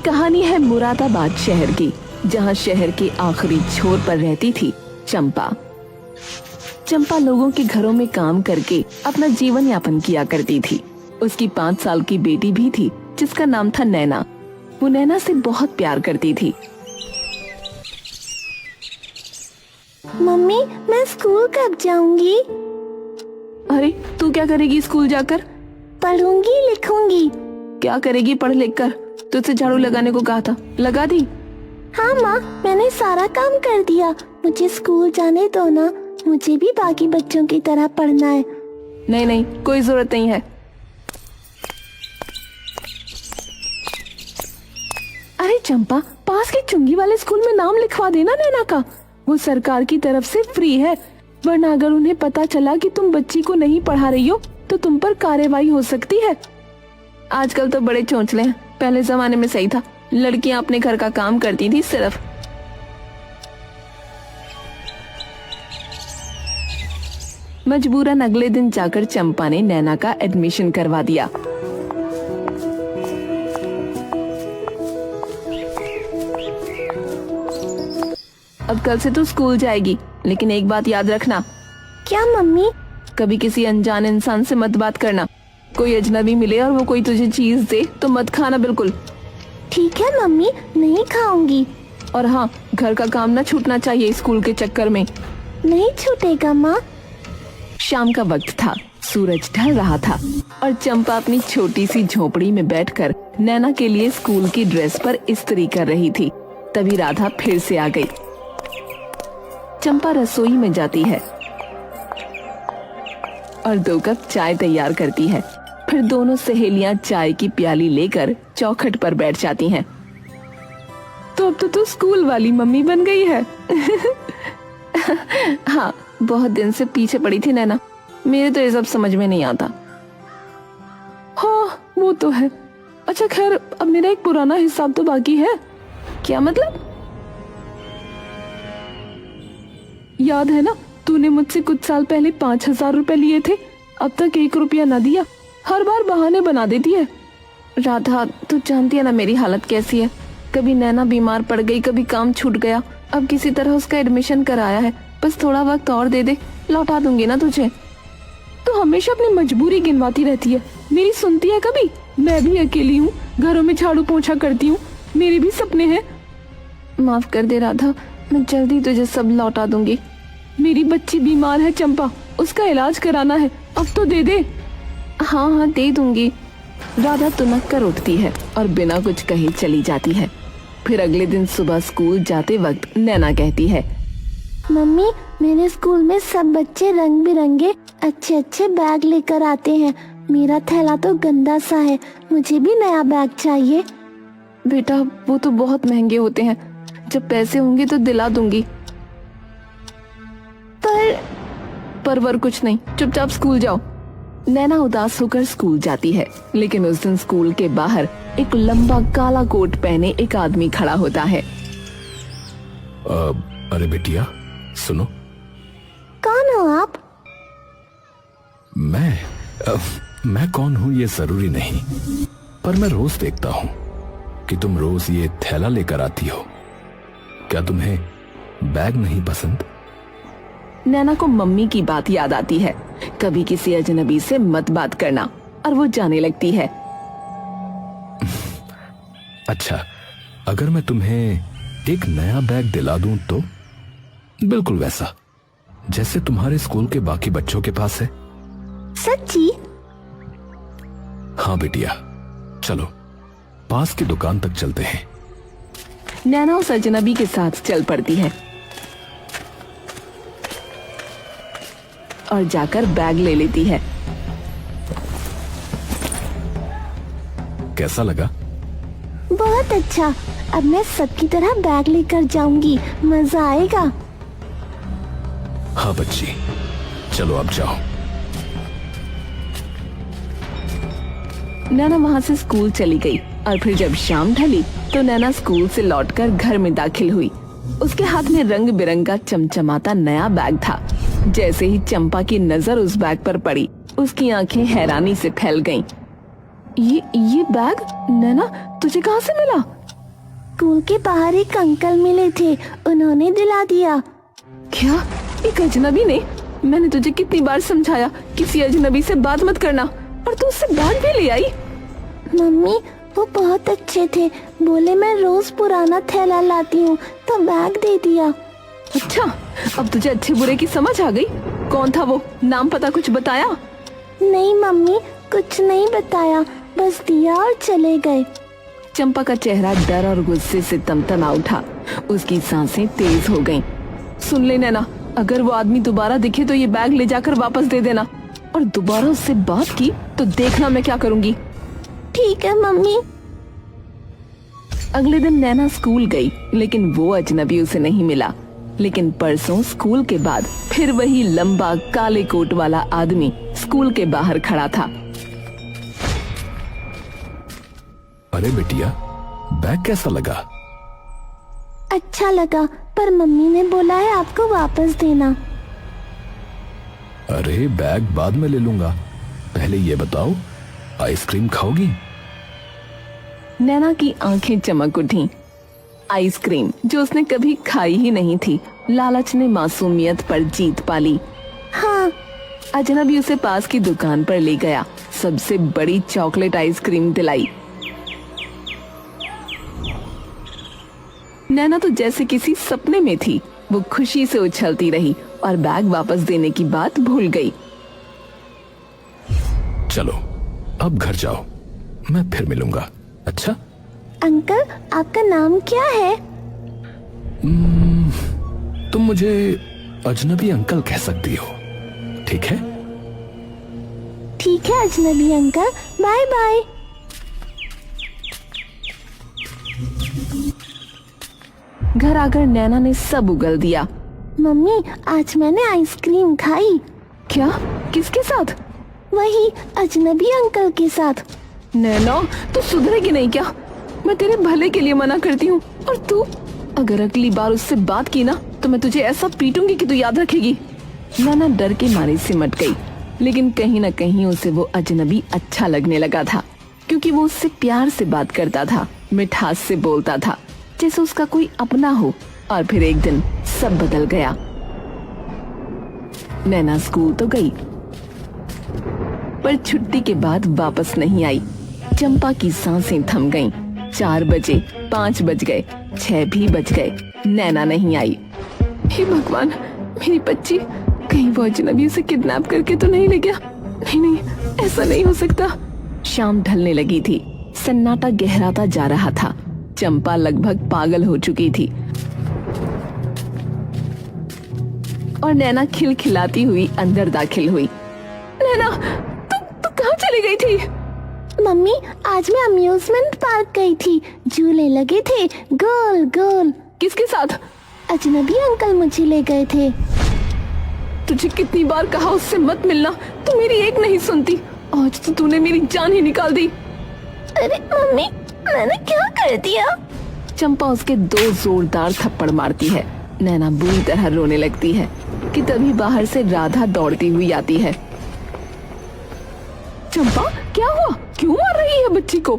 कहानी है मुरादाबाद शहर की, जहाँ शहर के आखिरी छोर पर रहती थी चंपा। चंपा लोगों के घरों में काम करके अपना जीवन यापन किया करती थी। उसकी 5 साल की बेटी भी थी जिसका नाम था नैना। वो नैना से बहुत प्यार करती थी। मम्मी, मैं स्कूल कब जाऊंगी? अरे तू क्या करेगी स्कूल जाकर? पढ़ूंगी, लिखूंगी। क्या करेगी पढ़ लिख कर? तुझसे झाड़ू लगाने को कहा था, लगा दी? हाँ माँ, मैंने सारा काम कर दिया। मुझे स्कूल जाने दो ना, मुझे भी बाकी बच्चों की तरह पढ़ना है। नहीं नहीं, कोई जरूरत नहीं है। अरे चंपा, पास के चुंगी वाले स्कूल में नाम लिखवा देना नैना का। वो सरकार की तरफ से फ्री है, वरना अगर उन्हें पता चला कि तुम बच्ची को नहीं पढ़ा रही हो तो तुम पर कार्रवाई हो सकती है। आजकल तो बड़े चोंचले हैं, पहले जमाने में सही था, लड़कियां अपने घर का काम करती थी सिर्फ। मजबूरन अगले दिन जाकर चंपा ने नैना का एडमिशन करवा दिया। अब कल से तू स्कूल जाएगी, लेकिन एक बात याद रखना। क्या मम्मी? कभी किसी अनजान इंसान से मत बात करना। कोई अजनबी मिले और वो कोई तुझे चीज दे तो मत खाना बिल्कुल। ठीक है मम्मी, नहीं खाऊंगी। और हाँ, घर का काम ना छूटना चाहिए स्कूल के चक्कर में। नहीं छूटेगा माँ। शाम का वक्त था, सूरज ढल रहा था और चंपा अपनी छोटी सी झोपड़ी में बैठकर नैना के लिए स्कूल की ड्रेस पर इस्त्री कर रही थी। तभी राधा फिर से आ गई। चंपा रसोई में जाती है और 2 कप चाय तैयार करती है। फिर दोनों सहेलियां चाय की प्याली लेकर चौखट पर बैठ जाती हैं। तो अब तो तू स्कूल वाली मम्मी बन गई है। हाँ, बहुत दिन से पीछे पड़ी थी नैना, मेरे तो ये सब समझ में नहीं आता। हाँ वो तो है। अच्छा खैर, अब मेरा एक पुराना हिसाब तो बाकी है। क्या मतलब? याद है ना, तूने मुझसे कुछ साल पहले 5,000 रुपए लिए थे, अब तक 1 रुपया न दिया। हर बार बहाने बना देती है। राधा, तू जानती है ना मेरी हालत कैसी है। कभी नैना बीमार पड़ गई, कभी काम छूट गया। अब किसी तरह उसका एडमिशन कराया है, बस थोड़ा वक्त और दे दे, लौटा दूंगी ना तुझे। तो हमेशा अपनी मजबूरी गिनवाती रहती है, मेरी सुनती है कभी? मैं भी अकेली हूँ, घरों में झाड़ू पोंछा करती हूँ, मेरे भी सपने हैं। माफ कर दे राधा, मैं जल्दी तुझे सब लौटा दूंगी। मेरी बच्ची बीमार है चंपा, उसका इलाज कराना है, अब तो दे दे। हाँ हाँ दे दूंगी। राधा तुनक कर उठती है और बिना कुछ कहे चली जाती है। फिर अगले दिन सुबह स्कूल जाते वक्त नैना कहती है, मम्मी, मेरे स्कूल में सब बच्चे रंग बिरंगे अच्छे अच्छे बैग लेकर आते हैं। मेरा थैला तो गंदा सा है, मुझे भी नया बैग चाहिए। बेटा वो तो बहुत महंगे होते हैं, जब पैसे होंगे तो दिला दूंगी। पर कुछ नहीं, चुपचाप स्कूल जाओ। नैना उदास होकर स्कूल जाती है, लेकिन उस दिन स्कूल के बाहर एक लंबा काला कोट पहने एक आदमी खड़ा होता है। अरे बेटिया सुनो। कौन हो आप? मैं कौन हूँ ये जरूरी नहीं, पर मैं रोज देखता हूँ कि तुम रोज ये थैला लेकर आती हो। क्या तुम्हें बैग नहीं पसंद? नैना को मम्मी की बात याद आती है, कभी किसी अजनबी से मत बात करना, और वो जाने लगती है। अच्छा, अगर मैं तुम्हें एक नया बैग दिला दूं तो? बिल्कुल वैसा जैसे तुम्हारे स्कूल के बाकी बच्चों के पास है। सच्ची? हाँ बेटिया, चलो पास की दुकान तक चलते हैं। नैना उस अजनबी के साथ चल पड़ती है और जाकर बैग ले लेती है। कैसा लगा? बहुत अच्छा, अब मैं सबकी तरह बैग लेकर जाऊंगी, मजा आएगा। हाँ बच्ची, चलो अब जाओ। नैना वहाँ से स्कूल चली गई और फिर जब शाम ढली तो नैना स्कूल से लौटकर घर में दाखिल हुई। उसके हाथ में रंग बिरंगा चमचमाता नया बैग था। जैसे ही चंपा की नजर उस बैग पर पड़ी, उसकी आंखें हैरानी से फैल गईं। ये बैग नैना तुझे कहाँ से मिला? स्कूल के बाहर एक अंकल मिले थे, उन्होंने दिला दिया। क्या? एक अजनबी ने? मैंने तुझे कितनी बार समझाया किसी अजनबी से बात मत करना, और तू उससे बैग भी ले आई। मम्मी वो बहुत अच्छे थे, बोले मैं रोज पुराना थैला लाती हूँ तो बैग दे दिया। अच्छा, अब तुझे अच्छे बुरे की समझ आ गई। कौन था वो? नाम पता कुछ बताया? नहीं मम्मी, कुछ नहीं बताया, बस दिया और चले गए। चंपा का चेहरा डर और गुस्से से तमतना उठा, उसकी सांसें तेज हो गईं। सुन ले नैना, अगर वो आदमी दोबारा दिखे तो ये बैग ले जाकर वापस दे देना, और दोबारा उससे बात की तो देखना मैं क्या करूंगी। ठीक है मम्मी। अगले दिन नैना स्कूल गई, लेकिन वो अजनबी उसे नहीं मिला। लेकिन परसों स्कूल के बाद फिर वही लंबा काले कोट वाला आदमी स्कूल के बाहर खड़ा था। अरे बेटिया, बैग कैसा लगा? अच्छा लगा, पर मम्मी ने बोला है आपको वापस देना। अरे बैग बाद में ले लूंगा, पहले ये बताओ आइसक्रीम खाओगी? नैना की आंखें चमक उठी। आइसक्रीम जो उसने कभी खाई ही नहीं थी, लालच ने मासूमियत पर जीत पाली। हाँ। अजनबी उसे पास की दुकान पर ले गया, सबसे बड़ी चॉकलेट आइसक्रीम दिलाई। नैना तो जैसे किसी सपने में थी, वो खुशी से उछलती रही और बैग वापस देने की बात भूल गई। चलो अब घर जाओ, मैं फिर मिलूंगा। अच्छा? अंकल आपका नाम क्या है? तुम मुझे अजनबी अंकल कह सकती हो, ठीक है? ठीक है अजनबी अंकल, बाय बाय। घर आकर नैना ने सब उगल दिया। मम्मी आज मैंने आइसक्रीम खाई। क्या? किसके साथ? वही अजनबी अंकल के साथ। नैना तू सुधरेगी नहीं क्या? मैं तेरे भले के लिए मना करती हूँ, और तू अगर अगली बार उससे बात की ना तो मैं तुझे ऐसा पीटूंगी कि तू याद रखेगी। नैना डर के मारे सिमट गई, लेकिन कहीं न कहीं उसे वो अजनबी अच्छा लगने लगा था, क्योंकि वो उससे प्यार से बात करता था, मिठास से बोलता था, जैसे उसका कोई अपना हो। और फिर एक दिन सब बदल गया। नैना स्कूल तो गई, पर छुट्टी के बाद वापस नहीं आई। चंपा की सांसें थम गईं। 4 बजे, 5 बज गए, 6 भी बज गए, नैना नहीं आई। हे भगवान, मेरी बच्ची, कहीं वो अजनबी उसे किडनैप करके तो नहीं ले गया? नहीं, ऐसा नहीं हो सकता। शाम ढलने लगी थी, सन्नाटा गहराता जा रहा था। चंपा लगभग पागल हो चुकी थी, और नैना खिलखिलाती हुई अंदर दाखिल हुई। नैना, तू कहाँ चली गई थी? मम्मी आज मैं अम्यूजमेंट पार्क गई थी, झूले लगे थे गोल गोल। किसके साथ? अजनबी अंकल मुझे ले गए थे। तुझे कितनी बार कहा उससे मत मिलना, तू मेरी एक नहीं सुनती। आज तो तूने मेरी जान ही निकाल दी। अरे मम्मी, मैंने क्या कर दिया? चंपा उसके 2 जोरदार थप्पड़ मारती है। नैना बुरी तरह रोने लगती है कि तभी बाहर से राधा दौड़ती हुई आती है। चंपा, क्या हुआ? क्यों मार रही है बच्ची को?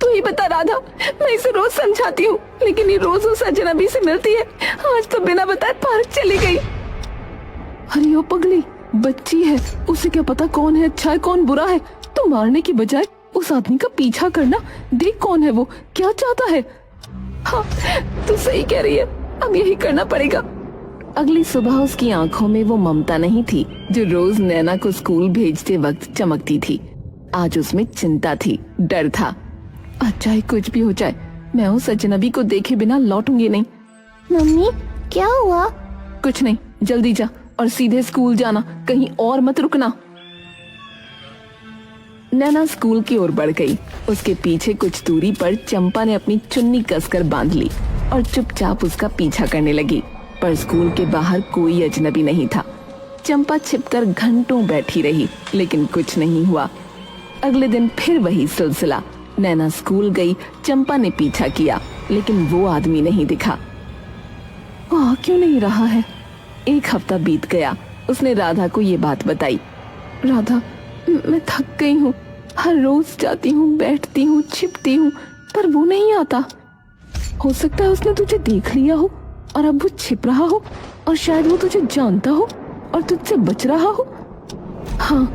तू ही बता राधा, मैं इसे रोज समझाती हूँ, लेकिन ये रोज उस अजनबी से मिलती है। आज तो बिना बताए पार्क चली गई। अरे ओ पगली, बच्ची है, उसे क्या पता कौन है अच्छा है कौन बुरा है। तो मारने की बजाय उस आदमी का पीछा करना, देख कौन है वो, क्या चाहता है। हाँ, तू सही कह रही है, अब यही करना पड़ेगा। अगली सुबह उसकी आंखों में वो ममता नहीं थी जो रोज नैना को स्कूल भेजते वक्त चमकती थी। आज उसमें चिंता थी, डर था। आज चाहे कुछ भी हो जाए, मैं उस अजनबी को देखे बिना लौटूंगी नहीं। मम्मी क्या हुआ? कुछ नहीं, जल्दी जा और सीधे स्कूल जाना, कहीं और मत रुकना। नैना स्कूल की ओर बढ़ गई। उसके पीछे कुछ दूरी पर चंपा ने अपनी चुन्नी कसकर बांध ली और चुपचाप उसका पीछा करने लगी। पर स्कूल के बाहर कोई अजनबी नहीं था। चंपा छिपकर घंटों बैठी रही, लेकिन कुछ नहीं हुआ। अगले दिन फिर वही सिलसिला। नैना स्कूल गई, चंपा ने पीछा किया, लेकिन वो आदमी नहीं दिखा। आ क्यों नहीं रहा है? 1 हफ्ता बीत गया। उसने राधा को ये बात बताई। राधा, मैं थक गई हूँ, हर रोज जाती हूँ, बैठती हूँ, छिपती हूँ, पर वो नहीं आता। हो सकता है उसने तुझे देख लिया हो और अब वो छिप रहा हो, और शायद वो तुझे जानता हो और तुझसे बच रहा हो। हाँ,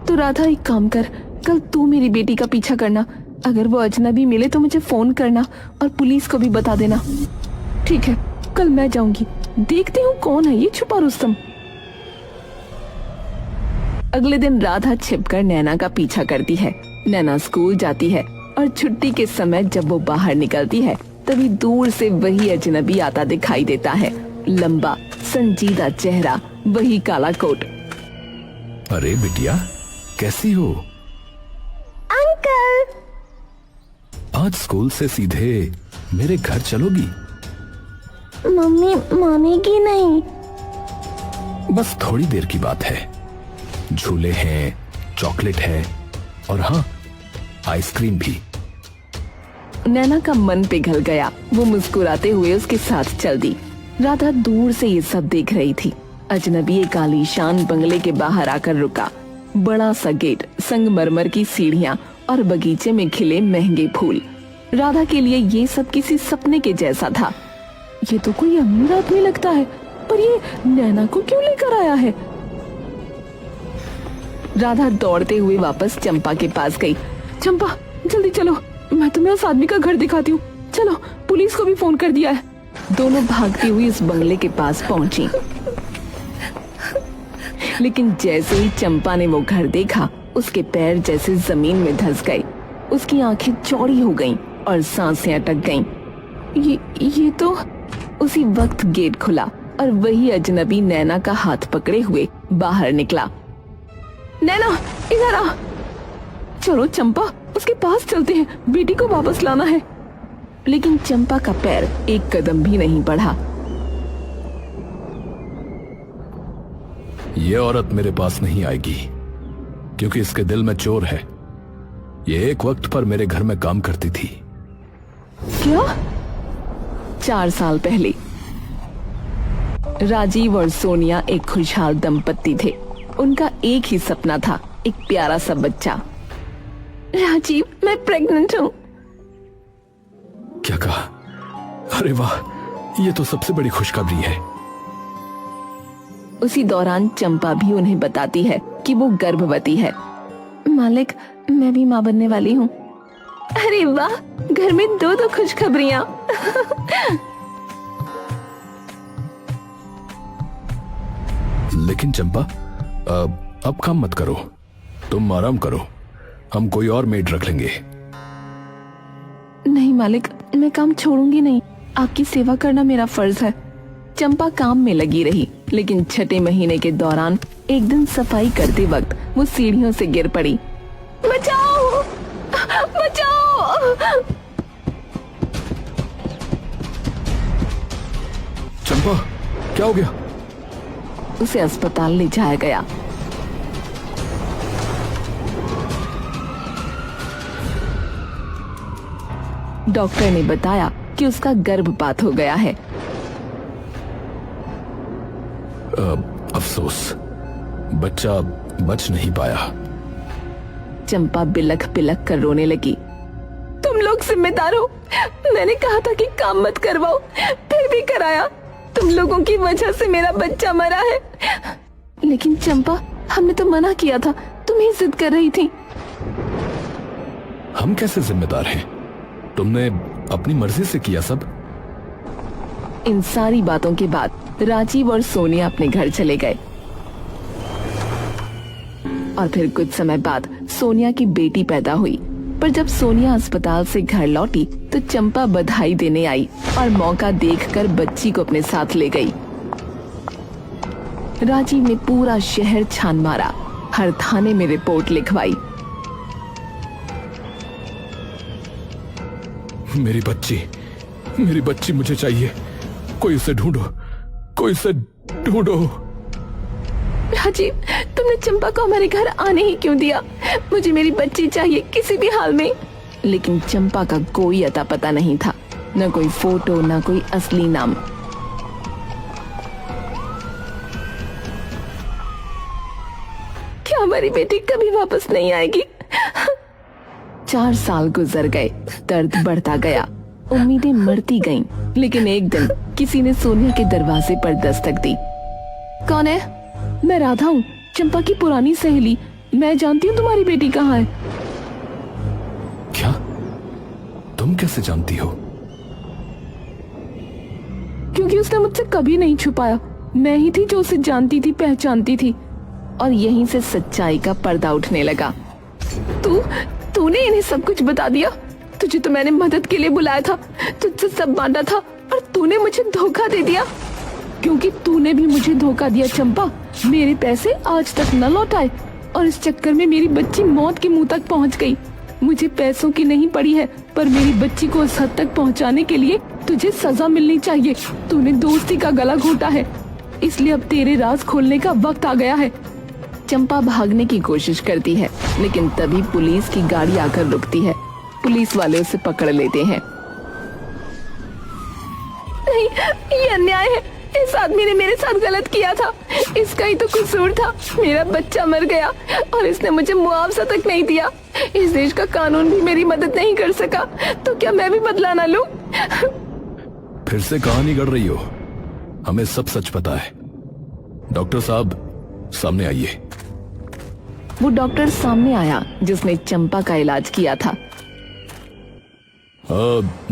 तो राधा एक काम कर, कल तू मेरी बेटी का पीछा करना। अगर वो अजनबी मिले तो मुझे फोन करना और पुलिस को भी बता देना। ठीक है, कल मैं जाऊंगी, देखती हूँ कौन है ये छुपा रुस्तम। अगले दिन राधा छिपकर नैना का पीछा करती है। नैना स्कूल जाती है और छुट्टी के समय जब वो बाहर निकलती है तभी दूर से वही अजनबी आता दिखाई देता है। लंबा संजीदा चेहरा, वही काला कोट। अरे बिटिया, कैसी हो? अंकल। आज स्कूल से सीधे मेरे घर चलोगी? मम्मी मानेगी नहीं। बस थोड़ी देर की बात है। झूले हैं, चॉकलेट है और हाँ, आइसक्रीम भी। नैना का मन पिघल गया। वो मुस्कुराते हुए उसके साथ चल दी। राधा दूर से ये सब देख रही थी। अजनबी एक आलीशान बंगले के बाहर आकर रुका। बड़ा सा गेट, संगमरमर की सीढ़ियां और बगीचे में खिले महंगे फूल। राधा के लिए ये सब किसी सपने के जैसा था। ये तो कोई अमीर आदमी लगता है, पर ये नैना को क्यों लेकर आया है? राधा दौड़ते हुए वापस चंपा के पास गई। चंपा, जल्दी चलो, मैं तुम्हें उस आदमी का घर दिखाती हूँ। चलो, पुलिस को भी फोन कर दिया है। दोनों भागती हुई उस बंगले के पास पहुंची। लेकिन जैसे ही चंपा ने वो घर देखा, उसके पैर जैसे जमीन में धंस गए। उसकी आंखें चौड़ी हो गईं और सांसें अटक गईं। ये तो उसी वक्त गेट खुला और वही अजनबी नैना का हाथ पकड़े हुए बाहर निकला। नैना, इधर आ। चलो चंपा, उसके पास चलते हैं, बेटी को वापस लाना है। लेकिन चंपा का पैर एक कदम भी नहीं बढ़ा। ये औरत मेरे पास नहीं आएगी, क्योंकि इसके दिल में चोर है। ये एक वक्त पर मेरे घर में काम करती थी। क्या? 4 साल पहले राजीव और सोनिया एक खुशहाल दंपत्ति थे। उनका एक ही सपना था, एक प्यारा सा बच्चा। राजीव, मैं प्रेग्नेंट हूँ। क्या कहा? अरे वाह, ये तो सबसे बड़ी खुशखबरी है। उसी दौरान चंपा भी उन्हें बताती है कि वो गर्भवती है। मालिक, मैं भी मां बनने वाली हूँ। अरे वाह, घर में 2 खुशखबरियां। लेकिन चंपा, अब काम मत करो, तुम आराम करो, हम कोई और मेड रख लेंगे। नहीं मालिक, मैं काम छोड़ूंगी नहीं। आपकी सेवा करना मेरा फर्ज है। चंपा काम में लगी रही, लेकिन 6ठे महीने के दौरान एक दिन सफाई करते वक्त वो सीढ़ियों से गिर पड़ी। बचाओ, बचाओ! चंपा, क्या हो गया? उसे अस्पताल ले जाया गया। डॉक्टर ने बताया कि उसका गर्भपात हो गया है। अफसोस, बच्चा बच नहीं पाया। चंपा बिलख बिलख कर रोने लगी। तुम लोग जिम्मेदार हो। मैंने कहा था कि काम मत करवाओ, फिर भी कराया। तुम लोगों की वजह से मेरा बच्चा मरा है। लेकिन चंपा, हमने तो मना किया था, तुम ही जिद कर रही थी। हम कैसे जिम्मेदार हैं? तुमने अपनी मर्जी से किया सब। इन सारी बातों के बाद राजीव और सोनिया अपने घर चले गए। और फिर कुछ समय बाद सोनिया की बेटी पैदा हुई। पर जब सोनिया अस्पताल से घर लौटी तो चंपा बधाई देने आई और मौका देखकर बच्ची को अपने साथ ले गई। राजीव ने पूरा शहर छान मारा, हर थाने में रिपोर्ट लिखवाई। मेरी बच्ची मुझे चाहिए। कोई उसे ढूंढो, कोई उसे ढूंढो। राजीव, तुमने चंपा को हमारे घर आने ही क्यों दिया? मुझे मेरी बच्ची चाहिए किसी भी हाल में। लेकिन चंपा का कोई अता पता नहीं था, न कोई फोटो, न कोई असली नाम। क्या हमारी बेटी कभी वापस नहीं आएगी? 4 साल गुजर गए, दर्द बढ़ता गया। उम्मीदें मरती गईं, लेकिन एक दिन किसी ने सोनिया के दरवाजे पर दस्तक दी। कौन है? मैं राधा हूँ, चंपा की पुरानी सहेली। मैं जानती हूँ तुम्हारी बेटी कहाँ है। क्या? तुम कैसे जानती हो? क्योंकि उसने मुझसे कभी नहीं छुपाया। मैं ही थी जो उसे जानती थी, पहचानती थी। और यहीं से सच्चाई का पर्दा उठने लगा। तूने इन्हें सब कुछ बता दिया। तुझे तो मैंने मदद के लिए बुलाया था, तुझसे सब बांटा था, और तूने मुझे धोखा दे दिया। क्योंकि तूने भी मुझे धोखा दिया चंपा। मेरे पैसे आज तक न लौटाए और इस चक्कर में मेरी बच्ची मौत के मुंह तक पहुंच गई। मुझे पैसों की नहीं पड़ी है, पर मेरी बच्ची को उस हद तक पहुंचाने के लिए तुझे सजा मिलनी चाहिए। तूने दोस्ती का गला घोटा है, इसलिए अब तेरे राज खोलने का वक्त आ गया है। चंपा भागने की कोशिश करती है, लेकिन तभी पुलिस की गाड़ी आकर रुकती है। पुलिस वाले उसे पकड़ लेते हैं। नहीं, ये अन्याय है। इस आदमी ने मेरे साथ गलत किया था, इसका ही तो कसूर था। मेरा बच्चा मर गया और इसने मुझे मुआवजा तक नहीं दिया। इस देश का कानून भी मेरी मदद नहीं कर सका, तो क्या मैं भी बदला ना लूं? फिर से कहानी गढ़ रही हो। हमें सब सच पता है। डॉक्टर साहब, सामने आइए। वो डॉक्टर सामने आया जिसने चंपा का इलाज किया था।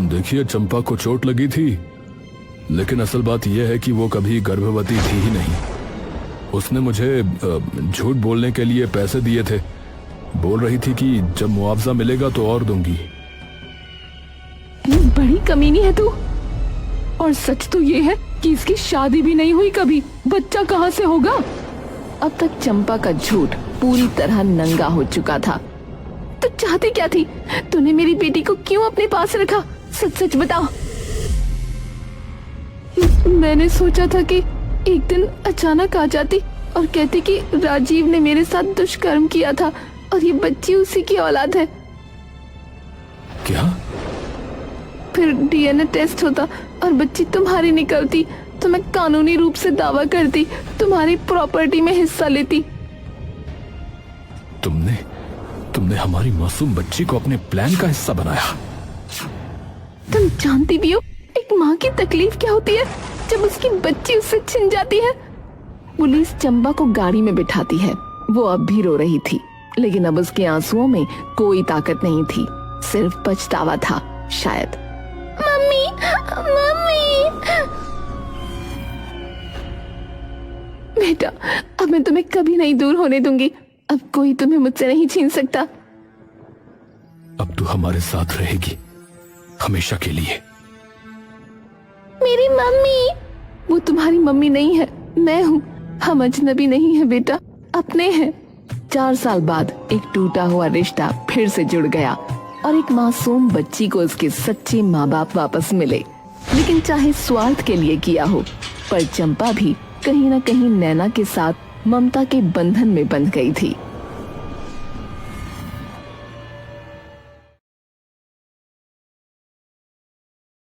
देखिए, चंपा को चोट लगी थी, लेकिन असल बात यह है कि वो कभी गर्भवती थी ही नहीं। उसने मुझे झूठ बोलने के लिए पैसे दिए थे। बोल रही थी कि जब मुआवजा मिलेगा तो और दूंगी। बड़ी कमीनी है तू। और सच तो ये है कि इसकी शादी भी नहीं हुई कभी। बच्चा कहाँ से होगा? अब तक चंपा का झूठ पूरी तरह नंगा हो चुका था। तू चाहती क्या थी? तूने मेरी बेटी को क्यों अपने पास रखा? सच सच बताओ। मैंने सोचा था कि एक दिन अचानक आ जाती और कहती कि राजीव ने मेरे साथ दुष्कर्म किया था और ये बच्ची उसी की औलाद है। क्या? फिर डीएनए टेस्ट होता और बच्ची तुम्हारी निकलती तो मैं कानूनी रूप से दावा करती, तुम्हारी प्रॉपर्टी में हिस्सा लेती। तुमने हमारी मासूम बच्ची को अपने प्लान का हिस्सा बनाया। तुम जानती भी हो एक माँ की तकलीफ क्या होती है जब उसकी बच्ची उससे छिन जाती है। पुलिस चंपा को गाड़ी में बिठाती है। वो अब भी रो रही थी, लेकिन अब उसके आंसुओं में कोई ताकत नहीं थी, सिर्फ पछतावा था शायद। Mummy, mummy. बेटा, अब मैं तुम्हें कभी नहीं दूर होने दूंगी। अब कोई तुम्हें मुझसे नहीं छीन सकता। अब तू हमारे साथ रहेगी, हमेशा के लिए। मेरी मम्मी। वो तुम्हारी मम्मी नहीं है, मैं हूँ। हम अजनबी नहीं है बेटा, अपने हैं। 4 साल बाद एक टूटा हुआ रिश्ता फिर से जुड़ गया और एक मासूम बच्ची को उसके सच्चे माँ बाप वापस मिले। लेकिन चाहे स्वार्थ के लिए किया हो, पर चंपा भी कहीं न कहीं नैना के साथ ममता के बंधन में बंध गई थी।